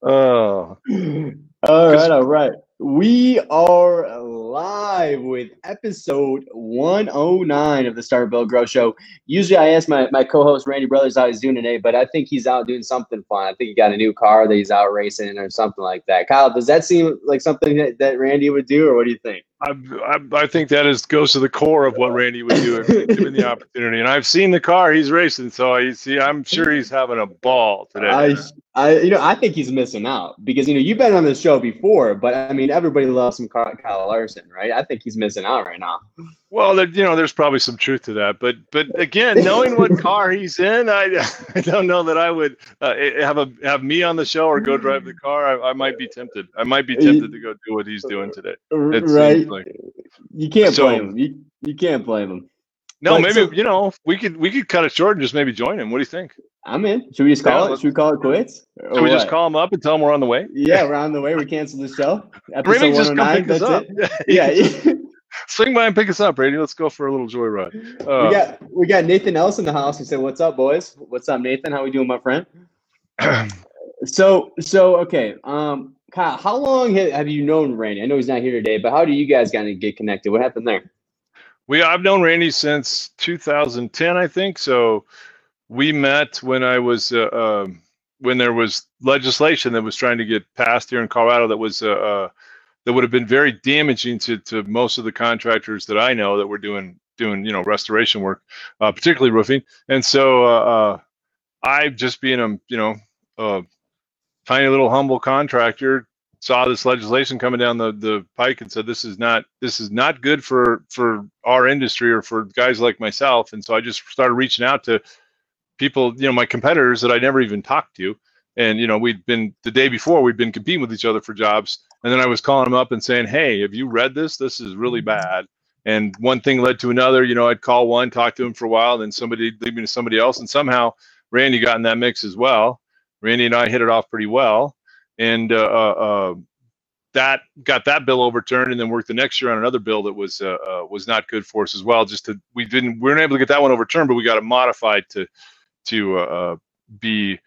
Oh, All right, because all right. We are live with episode 109 of the Start Bill Grow Show. Usually I ask my co-host Randy Brothers how he's doing today, but I think he's out doing something fun. I think he got a new car that he's out racing or something like that. Kyle, does that seem like something that Randy would do, or what do you think? I think that is goes to the core of what Randy would do if given the opportunity. And I've seen the car he's racing, so I'm sure he's having a ball today. I, I think he's missing out because you've been on this show before, but I mean, everybody loves some Kyle Larson, right? I think he's missing out right now. Well, there's probably some truth to that, but again, knowing what car he's in, I don't know that I would have me on the show or go drive the car. I might be tempted. I might be tempted to go do what he's doing today. It seems Right? like You can't so. blame him. You can't blame him. No, But maybe so we could cut it short and just maybe join him. What do you think? I'm in. Should we just Yeah, call it? Should we call it quits should or we just what? call him up and tell him we're on the way? Yeah, we're on the way. We cancel the show. Or maybe Episode just come 109. pick us That's up. it. He Yeah. could just swing by and pick us up, Brady. Let's go for a little joyride. we got Nathan else in the house. He said, "What's up, boys? What's up, Nathan? How we doing, my friend?" So okay. Kyle, how long have you known Randy? I know he's not here today, but how do you guys kind of get connected? What happened there? I've known Randy since 2010, I think. So we met when I was when there was legislation that was trying to get passed here in Colorado that would have been very damaging to most of the contractors that I know that were doing restoration work, particularly roofing. And so I, just being a tiny little humble contractor, saw this legislation coming down the pike and said this is not good for our industry or for guys like myself. And so I just started reaching out to people, my competitors that I never even talked to. And the day before we'd been competing with each other for jobs, and then I was calling them up and saying, hey, have you read this? This is really bad. And one thing led to another. I'd call one, talk to him for a while, then somebody lead me to somebody else, and somehow Randy got in that mix as well. Randy and I hit it off pretty well, and that got that bill overturned, and then worked the next year on another bill that was not good for us as well. We weren't able to get that one overturned, but we got it modified to be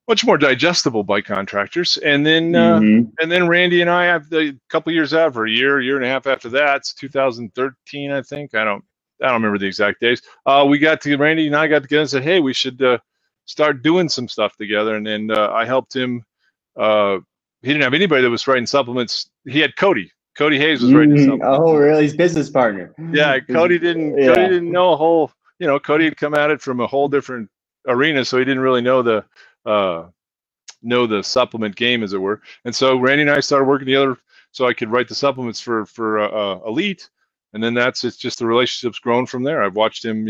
much more digestible by contractors. And then Randy and I have a couple years after, a year and a half after that, it's 2013, I think. I don't remember the exact days. Randy and I got together and said, hey, we should start doing some stuff together. And then I helped him. He didn't have anybody that was writing supplements. He had Cody. Cody Hayes was writing supplements. Oh, really? His business partner. Yeah, Cody didn't know a whole. Cody had come at it from a whole different arena, so he didn't really know the supplement game, as it were. And so Randy and I started working together so I could write the supplements for Elite, and then it's just the relationship's grown from there. I've watched him,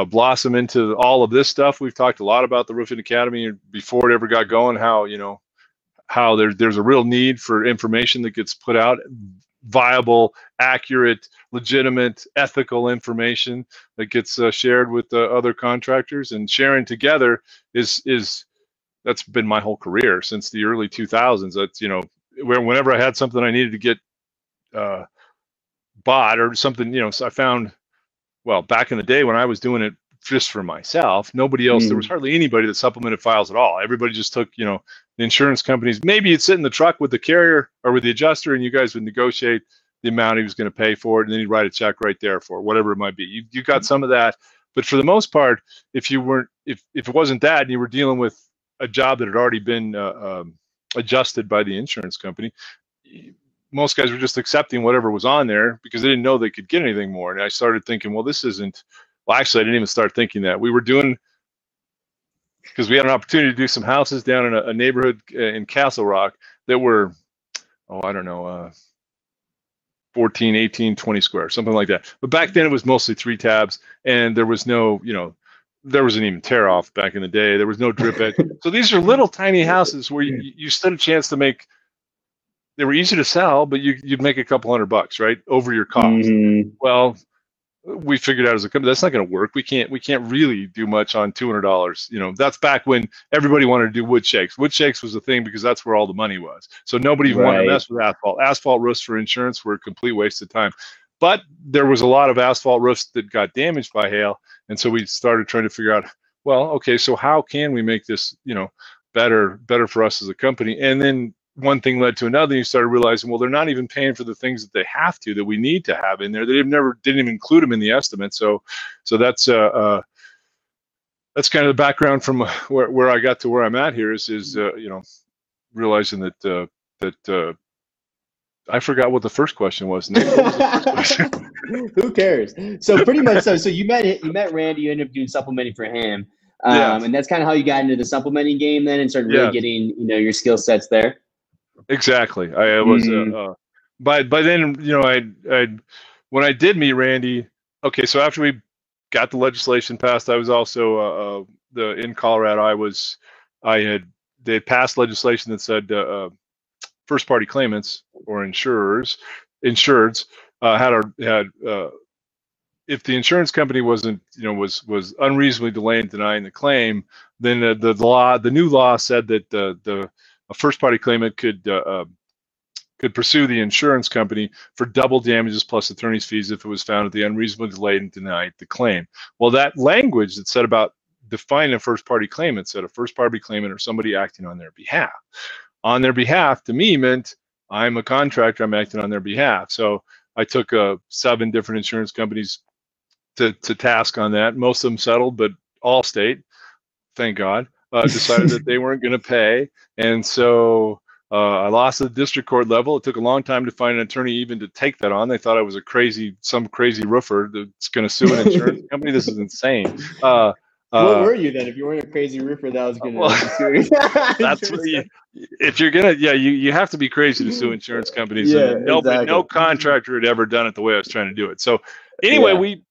blossom into all of this stuff. We've talked a lot about the Roofing Academy before it ever got going. How there's a real need for information that gets put out, viable, accurate, legitimate, ethical information that gets shared with other contractors, and sharing together that's been my whole career since the early 2000s. That's whenever I had something I needed to get bought or something, so I found, well, back in the day when I was doing it just for myself, nobody else, there was hardly anybody that supplemented files at all. Everybody just took, the insurance companies, maybe you'd sit in the truck with the carrier or with the adjuster and you guys would negotiate the amount he was going to pay for it, and then he'd write a check right there for whatever it might be. You got some of that, but for the most part, if it wasn't that and you were dealing with a job that had already been adjusted by the insurance company, most guys were just accepting whatever was on there because they didn't know they could get anything more. And I started thinking, well, actually, I didn't even start thinking that. We were doing, because we had an opportunity to do some houses down in a neighborhood in Castle Rock that were, 14, 18, 20 square, something like that. But back then it was mostly 3 tabs, and there was no, there wasn't even tear off back in the day. There was no drip edge. So these are little tiny houses where you stood a chance to make. They were easy to sell, but you'd make a couple $100, right, over your cost. Well, we figured out as a company that's not going to work. We can't really do much on $200. That's back when everybody wanted to do wood shakes. Wood shakes was a thing because that's where all the money was. So nobody even wanted to mess with asphalt. Asphalt roofs for insurance were a complete waste of time. But there was a lot of asphalt roofs that got damaged by hail, and so we started trying to figure out, well, okay, so how can we make this, better for us as a company. And then one thing led to another. You started realizing, well, they're not even paying for the things that they have to, that we need to have in there. They didn't even include them in the estimate. So that's kind of the background from where I got to where I'm at here. Is realizing that I forgot what the first question was. Nate, what was the first question? Who cares? So pretty much, so you met Randy. You ended up doing supplementing for him, Yeah. and that's kind of how you got into the supplementing game then, and started really Yeah. getting your skill sets there. Exactly. I was by then, I when I did meet Randy. Okay, so after we got the legislation passed, I was also in Colorado. They had passed legislation that said first party claimants or insureds had if the insurance company wasn't was unreasonably delayed in denying the claim, then the new law said that a first party claimant could pursue the insurance company for double damages plus attorney's fees if it was found that they unreasonably delayed and denied the claim. Well, that language that said about defining a first party claimant said a first party claimant or somebody acting on their behalf. On their behalf to me meant I'm a contractor, I'm acting on their behalf. So I took 7 different insurance companies to task on that. Most of them settled, but Allstate, thank God, decided that they weren't going to pay. And so I lost at the district court level. It took a long time to find an attorney even to take that on. They thought I was some crazy roofer that's going to sue an insurance company. This is insane. What were you then? If you weren't a crazy roofer that was going to sue? That's what if you're gonna, you have to be crazy to sue insurance companies. Yeah, and no contractor had ever done it the way I was trying to do it. So anyway,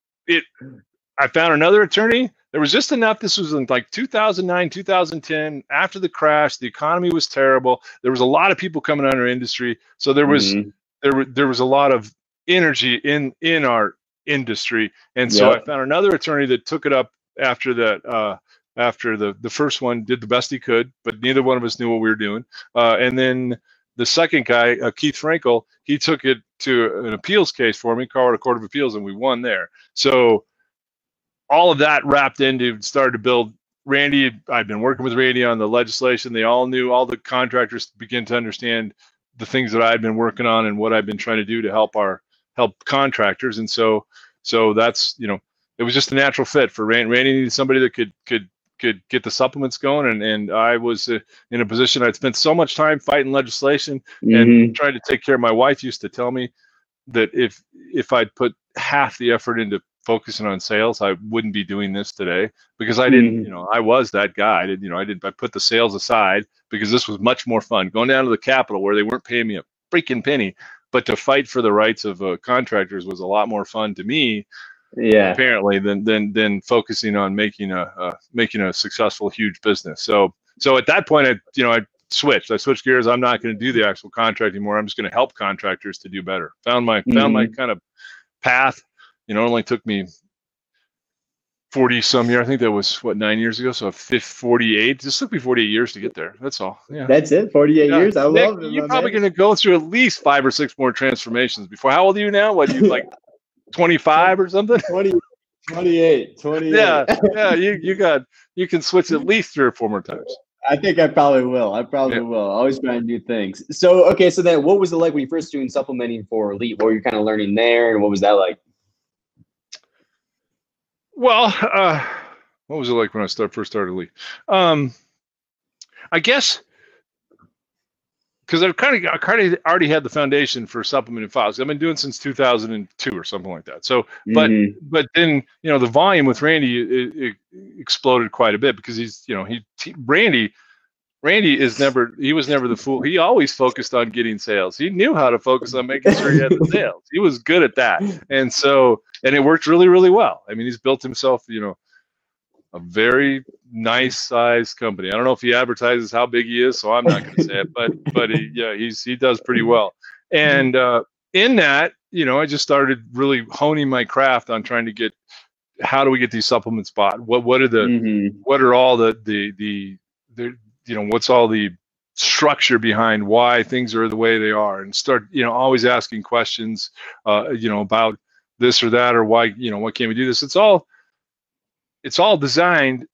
I found another attorney. There was just enough. This was in like 2009, 2010. After the crash, the economy was terrible. There was a lot of people coming out of our industry, so there was a lot of energy in our industry. And so I found another attorney that took it up after that. After the first one did the best he could, but neither one of us knew what we were doing. And then the second guy, Keith Frankel, he took it to an appeals case for me, Colorado Court of Appeals, and we won there. So all of that wrapped into started to build. Randy, I'd been working with Randy on the legislation. They all knew, all the contractors began to understand the things that I'd been working on and what I've been trying to do to help contractors. And so that's, it was just a natural fit for Randy. Randy needed somebody that could get the supplements going, and I was in a position. I'd spent so much time fighting legislation and trying to take care of. My wife used to tell me that if I'd put half the effort into focusing on sales, I wouldn't be doing this today, because I didn't, I was that guy. I put the sales aside because this was much more fun going down to the Capitol where they weren't paying me a freaking penny, but to fight for the rights of contractors was a lot more fun to me. Apparently than focusing on making a successful huge business. So at that point I switched gears. I'm not going to do the actual contract anymore. I'm just going to help contractors to do better. Found my kind of path. It only took me 40 some years. I think that was 9 years ago. So 48. Just took me 48 years to get there. That's all. Yeah. That's it. 48 years. I love it. You're probably going to go through at least 5 or 6 more transformations before. How old are you now? What, you like 25 or something? 28. Yeah. You can switch at least 3 or 4 more times. I think I probably will. Always trying new things. So, okay. So then what was it like when you first doing supplementing for Elite? What were you kind of learning there, and what was that like? Well, what was it like when I first started Elite? I guess because I've kind of already had the foundation for supplementing files. I've been doing since 2002 or something like that. So, but then the volume with Randy it exploded quite a bit, because Randy was never the fool. He always focused on getting sales. He knew how to focus on making sure he had the sales. He was good at that, and it worked really, really well. I mean, he's built himself, a very nice sized company. I don't know if he advertises how big he is, so I'm not going to say it, but he does pretty well. And in that, I just started really honing my craft on trying to get, how do we get these supplements bought? What are all the what's all the structure behind why things are the way they are, and start, always asking questions, about this or that, or why, why can't we do this? It's all designed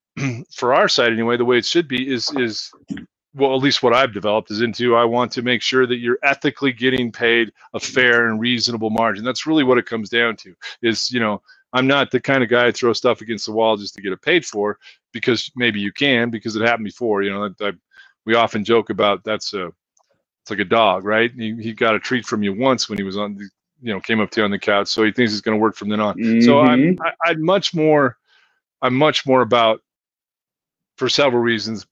for our side anyway, the way it should be is well, at least what I've developed is into, I want to make sure that you're ethically getting paid a fair and reasonable margin. That's really what it comes down to is, I'm not the kind of guy to throw stuff against the wall just to get it paid for, because maybe you can, because it happened before. We often joke about it's like a dog, right? He got a treat from you once when he was on, came up to you on the couch, so he thinks it's going to work from then on. So I'm much more about, for several reasons,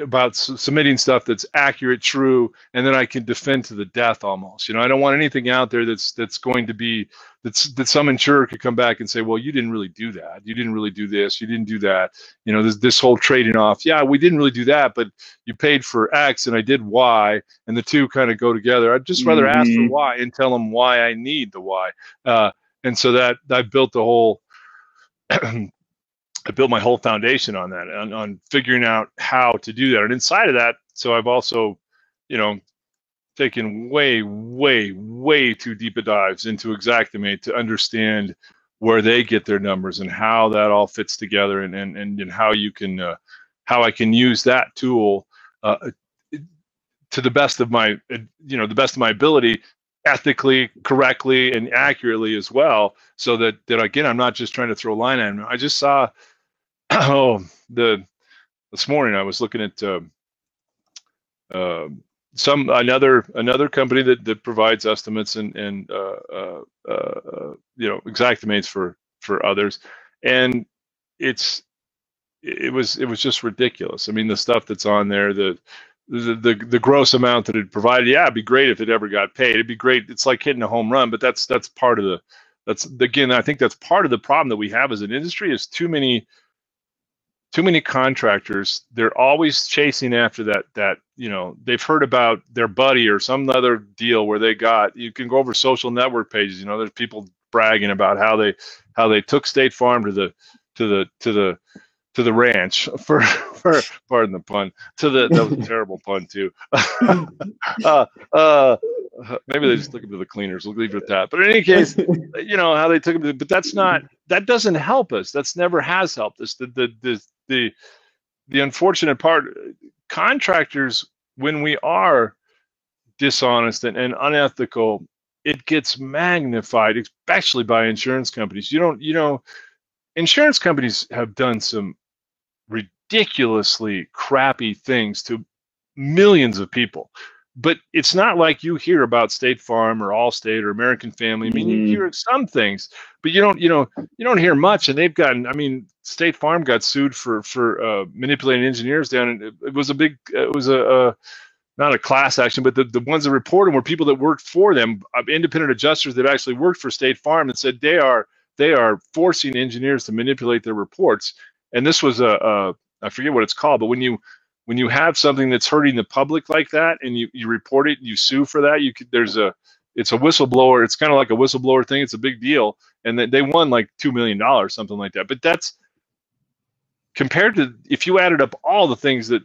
about submitting stuff that's accurate, true, and then I can defend to the death almost. I don't want anything out there that's going to be that some insurer could come back and say, well, you didn't really do that, you didn't really do this, you didn't do that. This whole trading off. Yeah, we didn't really do that, but you paid for X and I did Y, and the two kind of go together. I'd just rather ask for Y and tell them why I need the Y. And so that I built the whole. I built my whole foundation on that, on figuring out how to do that. And inside of that, so I've also, taken way, way, way too deep a dives into Xactimate to understand where they get their numbers and how that all fits together, and how you can, how I can use that tool to the best of my, the best of my ability, ethically, correctly, and accurately as well, so that again, I'm not just trying to throw a line at them. I just saw, this morning I was looking at another company that provides estimates and Xactimates for others, and it was just ridiculous. I mean, the stuff that's on there, the gross amount that it provided. Yeah, it'd be great if it ever got paid. It'd be great. It's like hitting a home run, but that's part of the. Again, I think that's part of the problem that we have as an industry, is too many contractors. They're always chasing after that they've heard about their buddy or some other deal where you can go over social network pages, there's people bragging about how they took State Farm to the ranch for pardon the pun, that was a terrible pun too. Maybe they just took him to the cleaners. We'll leave it at that. But in any case, how they took him. But that doesn't help us. That's never has helped us. The unfortunate part, contractors, when we are dishonest and unethical, it gets magnified, especially by insurance companies. Insurance companies have done some ridiculously crappy things to millions of people. But it's not like you hear about State Farm or Allstate or American Family. I mean, you hear some things, but you don't hear much. And they've gotten, I mean, State Farm got sued for manipulating engineers down. And it was not a class action, but the ones that reported were people that worked for them, independent adjusters that actually worked for State Farm, and said they are forcing engineers to manipulate their reports. And this was I forget what it's called, but when you have something that's hurting the public like that, and you report it, and you sue for that, it's a whistleblower. It's kind of like a whistleblower thing. It's a big deal, and they won like $2 million, something like that. But that's compared to, if you added up all the things that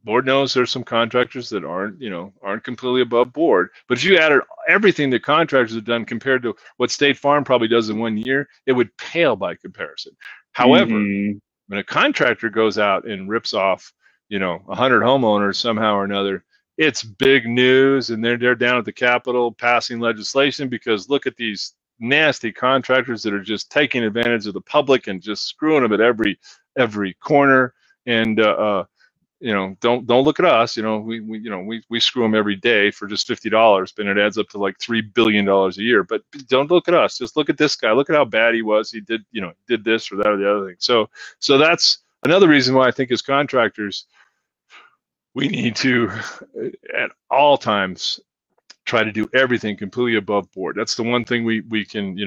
Lord knows there's some contractors that aren't completely above board. But if you added everything that contractors have done compared to what State Farm probably does in 1 year, it would pale by comparison. However, when a contractor goes out and rips off, 100 homeowners somehow or another, it's big news, and they're down at the Capitol passing legislation, because look at these nasty contractors that are just taking advantage of the public and just screwing them at every corner. And don't look at us. We screw them every day for just $50, but it adds up to like $3 billion a year. But don't look at us. Just look at this guy. Look at how bad he was. He did this or that or the other thing. So that's another reason why I think as contractors, we need to, at all times, try to do everything completely above board. That's the one thing we can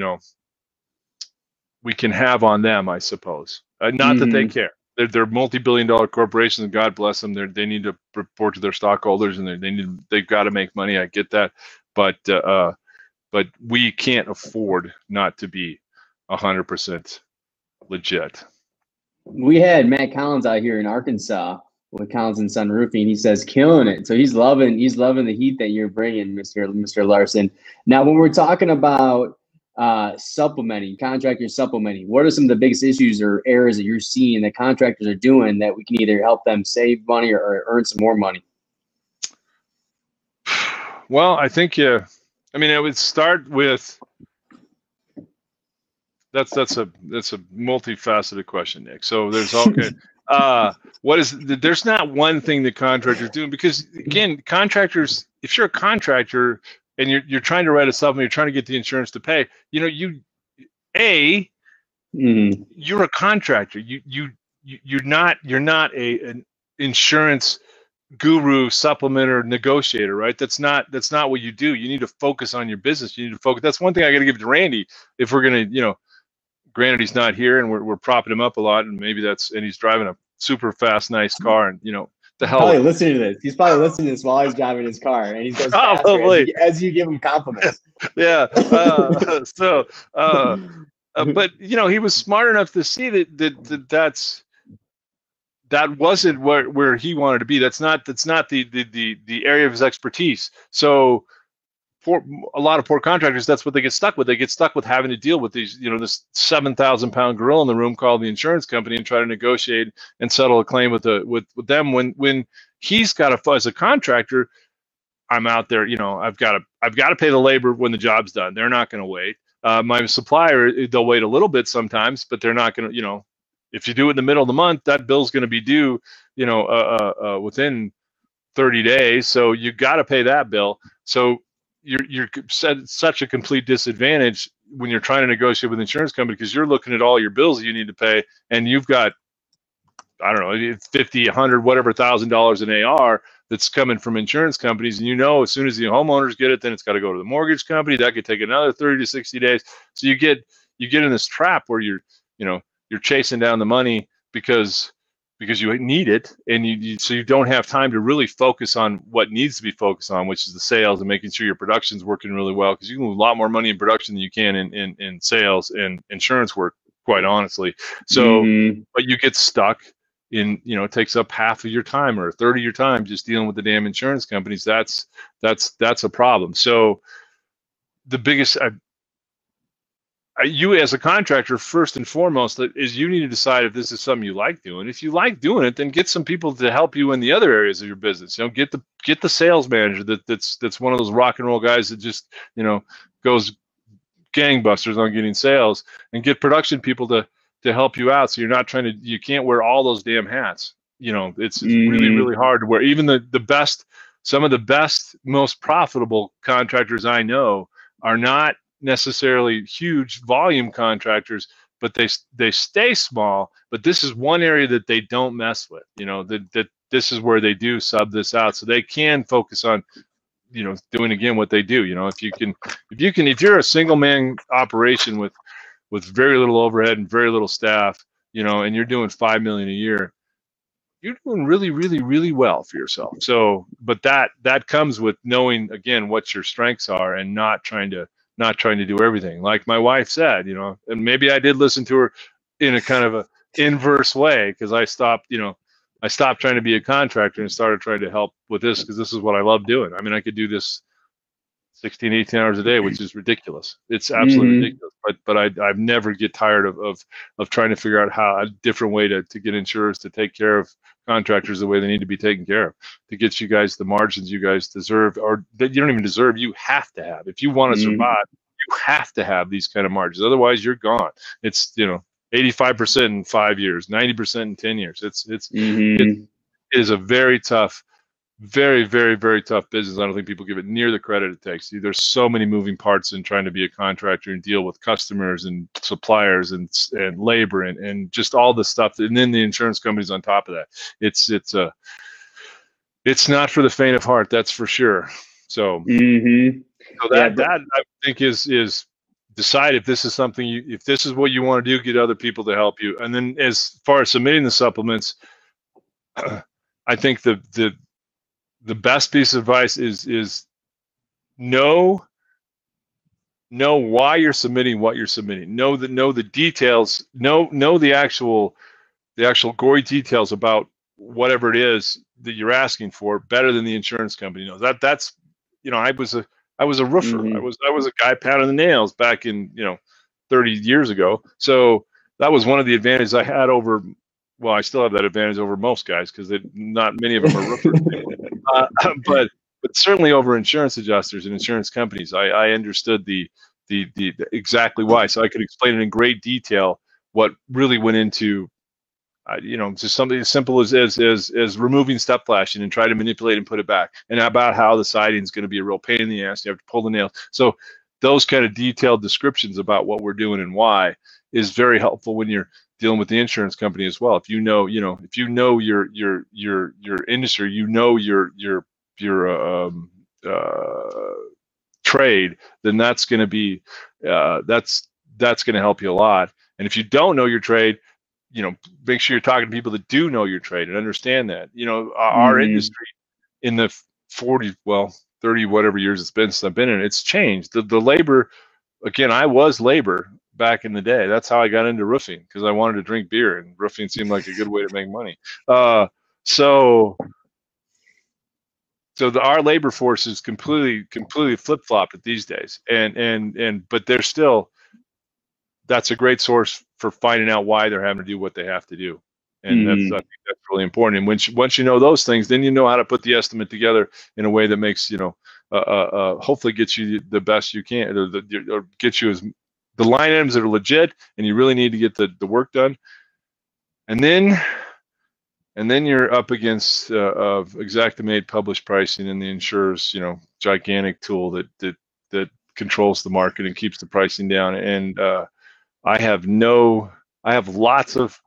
have on them, I suppose. Not that they care. They're multi-billion-dollar corporations, and God bless them. They need to report to their stockholders, and they've got to make money. I get that, but we can't afford not to be 100% legit. We had Matt Collins out here in Arkansas with Collins and Son Roofing. He says killing it. So he's loving the heat that you're bringing, Mr. Larson. Now, when we're talking about supplementing, contractors supplementing. What are some of the biggest issues or errors that you're seeing that contractors are doing that we can either help them save money or earn some more money? Well, I think I mean, it would start with that's a multifaceted question, Nick. So there's okay. There's not one thing that contractors do, because again, contractors, if you're a contractor and you're trying to write a supplement, you're trying to get the insurance to pay, you're a contractor. You're not an insurance guru, supplementer, negotiator, right? That's not what you do. You need to focus on your business. You need to focus. That's one thing I got to give to Randy. If we're gonna, granted he's not here and we're propping him up a lot, and maybe and he's driving a super fast, nice car, and the hell. Probably listening to this. He's probably listening to this while he's driving his car, and he goes faster as you give him compliments. Yeah. But he was smart enough to see that wasn't where he wanted to be. That's not the area of his expertise. So for a lot of poor contractors, that's what they get stuck with. They get stuck with having to deal with these, this 7,000-pound gorilla in the room called the insurance company, and try to negotiate and settle a claim with them. When he's got as a contractor, I'm out there, I've got to pay the labor when the job's done. They're not going to wait. My supplier, they'll wait a little bit sometimes, but they're not going to, if you do it in the middle of the month, that bill's going to be due, within 30 days. So you got to pay that bill. So you're at such a complete disadvantage when you're trying to negotiate with an insurance company, because you're looking at all your bills that you need to pay, and you've got, I don't know, 50, 100, whatever $1,000 in AR that's coming from insurance companies. And as soon as the homeowners get it, then it's got to go to the mortgage company. That could take another 30 to 60 days. So you get in this trap where you're chasing down the money because you need it, and so you don't have time to really focus on what needs to be focused on, which is the sales and making sure your production's working really well, because you can lose a lot more money in production than you can in sales and insurance work, quite honestly. So, but you get stuck in, it takes up half of your time or a third of your time just dealing with the damn insurance companies. That's a problem. So the biggest, you as a contractor, first and foremost, is you need to decide if this is something you like doing. If you like doing it, then get some people to help you in the other areas of your business. Get the sales manager that's one of those rock and roll guys that just goes gangbusters on getting sales, and get production people to help you out. So you can't wear all those damn hats. It's really, really hard to wear. Even some of the best, most profitable contractors I know are not necessarily huge volume contractors, but they stay small. But this is one area that they don't mess with. That this is where they do sub this out, so they can focus on doing again what they do. If you're a single man operation with very little overhead and very little staff, and you're doing $5 million a year, you're doing really, really, really well for yourself. So, but that comes with knowing, again, what your strengths are, and not trying to do everything. Like my wife said, and maybe I did listen to her in a kind of a inverse way, because I stopped trying to be a contractor and started trying to help with this, because this is what I love doing. I mean, I could do this 16, 18 hours a day, which is ridiculous. It's absolutely ridiculous. But I've never get tired of trying to figure out a different way to get insurers to take care of contractors the way they need to be taken care of, to get you guys the margins you guys deserve, or that you don't even deserve. You have to have, if you want to survive, you have to have these kind of margins. Otherwise, you're gone. It's 85% in 5 years, 90% in 10 years. It is a very tough, very, very, very tough business. I don't think people give it near the credit it takes. There's so many moving parts in trying to be a contractor and deal with customers and suppliers and labor and just all the stuff, and then the insurance companies on top of that. It's not for the faint of heart, that's for sure. So, so that I think is decide if this is something if this is what you want to do, get other people to help you. And then as far as submitting the supplements, I think the best piece of advice is know why you're submitting what you're submitting. Know the details. Know the actual gory details about whatever it is that you're asking for better than the insurance company knows. That's I was I was a roofer. Mm-hmm. I was a guy pounding the nails back in 30 years ago. So that was one of the advantages I had over. Well, I still have that advantage over most guys because not many of them are roofers. But certainly over insurance adjusters and insurance companies, I understood the exactly why. So I could explain it in great detail what really went into just something as simple as removing step flashing and try to manipulate and put it back, and about how the siding is going to be a real pain in the ass. You have to pull the nails. So those kind of detailed descriptions about what we're doing and why is very helpful when you're dealing with the insurance company as well. If you know, if you know your industry, your trade, then that's going to be that's going to help you a lot. And if you don't know your trade, make sure you're talking to people that do know your trade and understand that. Our Mm-hmm. industry in the 30 whatever years it's been since I've been in it, it's changed. The labor, again, I was labor back in the day. That's how I got into roofing, because I wanted to drink beer, and roofing seemed like a good way to make money. So our labor force is completely flip-flopped these days, but they're still, that's a great source for finding out why they're having to do what they have to do. And I think that's really important. And once you know those things, then you know how to put the estimate together in a way that makes, hopefully gets you the best you can, or gets you the line items that are legit, and you really need to get the work done. And then you're up against of Xactimate published pricing and the insurer's, gigantic tool that controls the market and keeps the pricing down. And I have lots of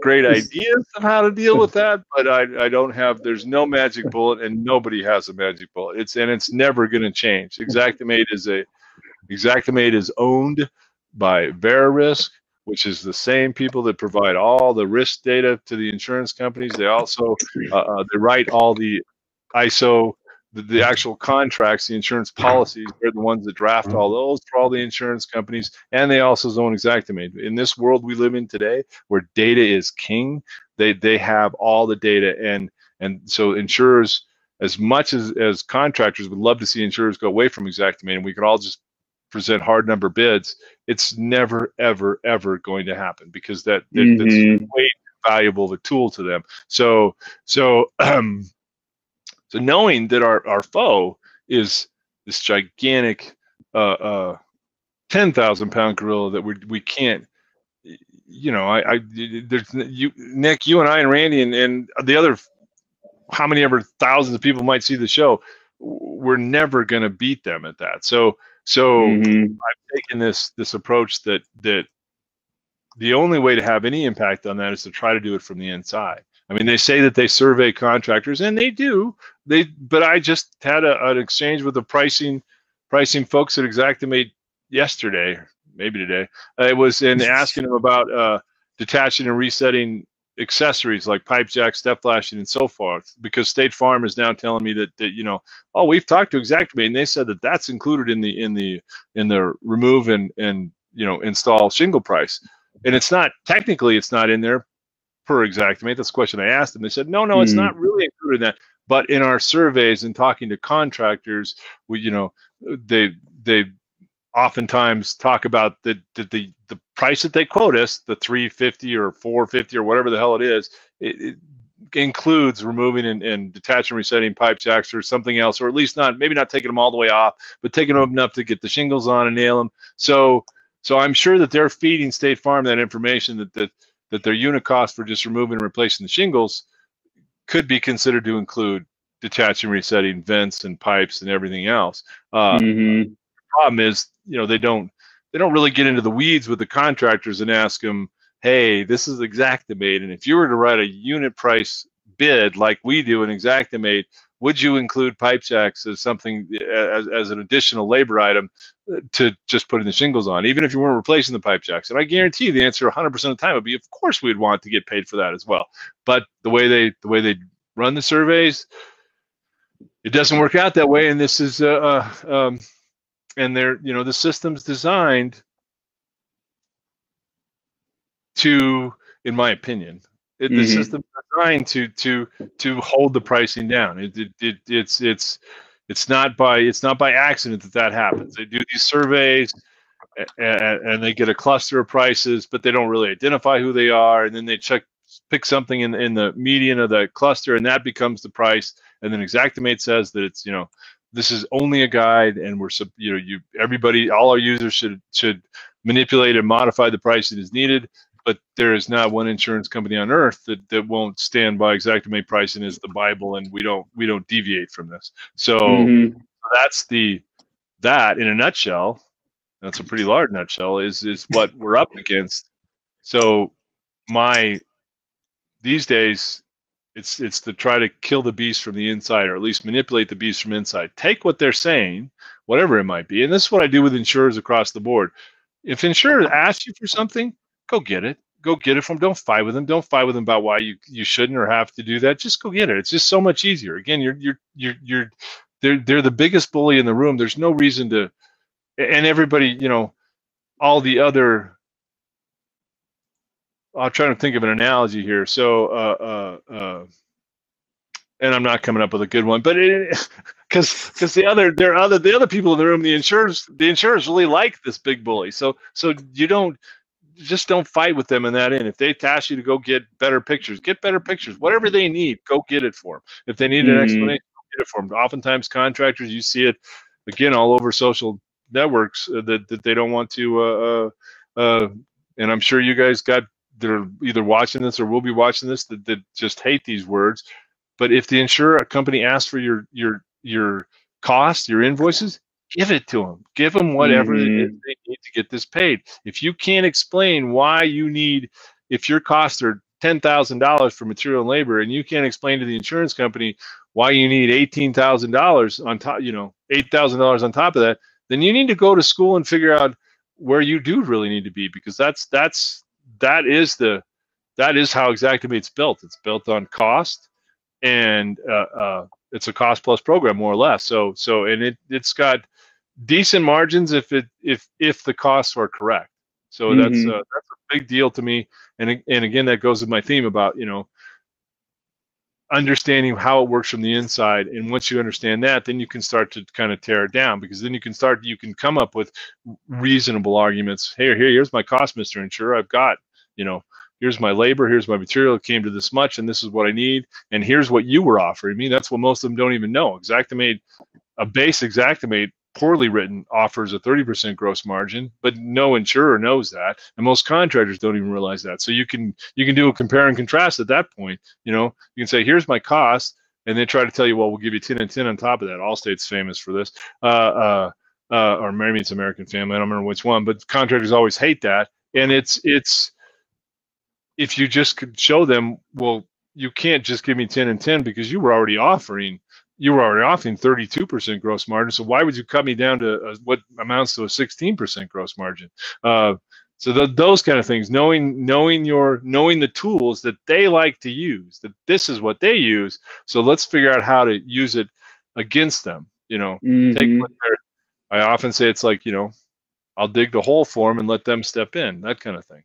great ideas of how to deal with that, but I don't have. There's no magic bullet, and nobody has a magic bullet. It's never going to change. Xactimate is owned by Verisk, which is the same people that provide all the risk data to the insurance companies. They also they write all the ISO, the actual contracts, the insurance policies. They're the ones that draft all those for all the insurance companies, and they also own Xactimate. In this world we live in today, where data is king, they have all the data, and so insurers, as much as contractors would love to see insurers go away from Xactimate, and we could all just present hard number bids, it's never ever going to happen, because that's way valuable of a tool to them. So knowing that our foe is this gigantic 10,000-pound gorilla that we can't, there's Nick, you and I and Randy and the other, how many ever thousands of people might see the show, we're never going to beat them at that. So I've taken this approach that the only way to have any impact on that is to try to do it from the inside. I mean, they say that they survey contractors, and they do. But I just had an exchange with the pricing folks at Xactimate yesterday, maybe today. It was in asking them about detaching and resetting accessories like pipe jack, step flashing, and so forth, because State Farm is now telling me that oh, we've talked to Xactimate, and they said that that's included in the remove and install shingle price, and it's not technically, it's not in there per Xactimate. That's the question I asked them. They said no, it's not really included in that, but in our surveys and talking to contractors, they oftentimes talk about the price that they quote us, the $350 or $450 or whatever the hell it is. It includes removing and detaching, resetting pipe jacks or something else, or at least maybe not taking them all the way off, but taking them enough to get the shingles on and nail them. So I'm sure that they're feeding State Farm that information that their unit cost for just removing and replacing the shingles could be considered to include detaching, resetting vents and pipes and everything else. The problem is, they don't really get into the weeds with the contractors and ask them, hey, this is Xactimate, and if you were to write a unit price bid like we do in Xactimate, would you include pipe jacks as something as an additional labor item to just putting the shingles on, even if you weren't replacing the pipe jacks? And I guarantee you the answer 100% of the time would be, of course we'd want to get paid for that as well. But the way they run the surveys, it doesn't work out that way. And this is and they're the system's designed to, in my opinion, the system's designed to hold the pricing down. It's It's not by accident that happens. They do these surveys, and they get a cluster of prices, but they don't really identify who they are, and then they pick something in the median of the cluster, and that becomes the price. And then Xactimate says that it's, this is only a guide, and everybody, all our users should manipulate and modify the price that is needed. But there is not one insurance company on earth that won't stand by Xactimate pricing as the Bible, and we don't deviate from this. So that's that in a nutshell. That's a pretty large nutshell. Is what we're up against. So these days, it's to try to kill the beast from the inside, or at least manipulate the beast from inside. Take what they're saying, whatever it might be, and this is what I do with insurers across the board. If insurers ask you for something, go get it. Go get it from them. Don't fight with them. Don't fight with them about why you shouldn't or have to do that. Just go get it. It's just so much easier. Again, they're the biggest bully in the room. There's no reason to, and everybody, all the other. I'll try to think of an analogy here. So, and I'm not coming up with a good one, but because the other people in the room, the insurers really like this big bully. So you don't fight with them in that end. If they task you to go get better pictures, whatever they need, go get it for them. If they need an explanation, go get it for them. Oftentimes contractors, you see it again all over social networks that they don't want to, and I'm sure you guys they're either watching this or will be watching this that just hate these words. But if the insurer company asks for your cost, your invoices, give it to them. Give them whatever it is they need to get this paid. If you can't explain why if your costs are $10,000 for material and labor, and you can't explain to the insurance company why you need $18,000 on top, $8,000 on top of that, then you need to go to school and figure out where you do really need to be, because that is how Xactimate's built. It's built on cost, and it's a cost plus program, more or less. So and it's got decent margins if the costs are correct. So that's a big deal to me. And again, that goes with my theme about understanding how it works from the inside. And once you understand that, then you can start to kind of tear it down, because then you can come up with reasonable arguments. Here's my cost, Mr. Insurer. I've got, here's my labor, here's my material, it came to this much, and this is what I need, and here's what you were offering me. That's what most of them don't even know. A base Xactimate, poorly written, offers a 30% gross margin, but no insurer knows that, and most contractors don't even realize that. So you can do a compare and contrast at that point. You can say, here's my cost, and they try to tell you, well, we'll give you 10 and 10 on top of that. Allstate's famous for this, or maybe it's American Family, I don't remember which one, but contractors always hate that. And it's if you just could show them, well, you can't just give me 10 and 10 because you were already offering 32% gross margin. So why would you cut me down to what amounts to a 16% gross margin? So those kind of things, knowing the tools that they like to use, that this is what they use. So let's figure out how to use it against them. I often say it's like, I'll dig the hole for them and let them step in, that kind of thing.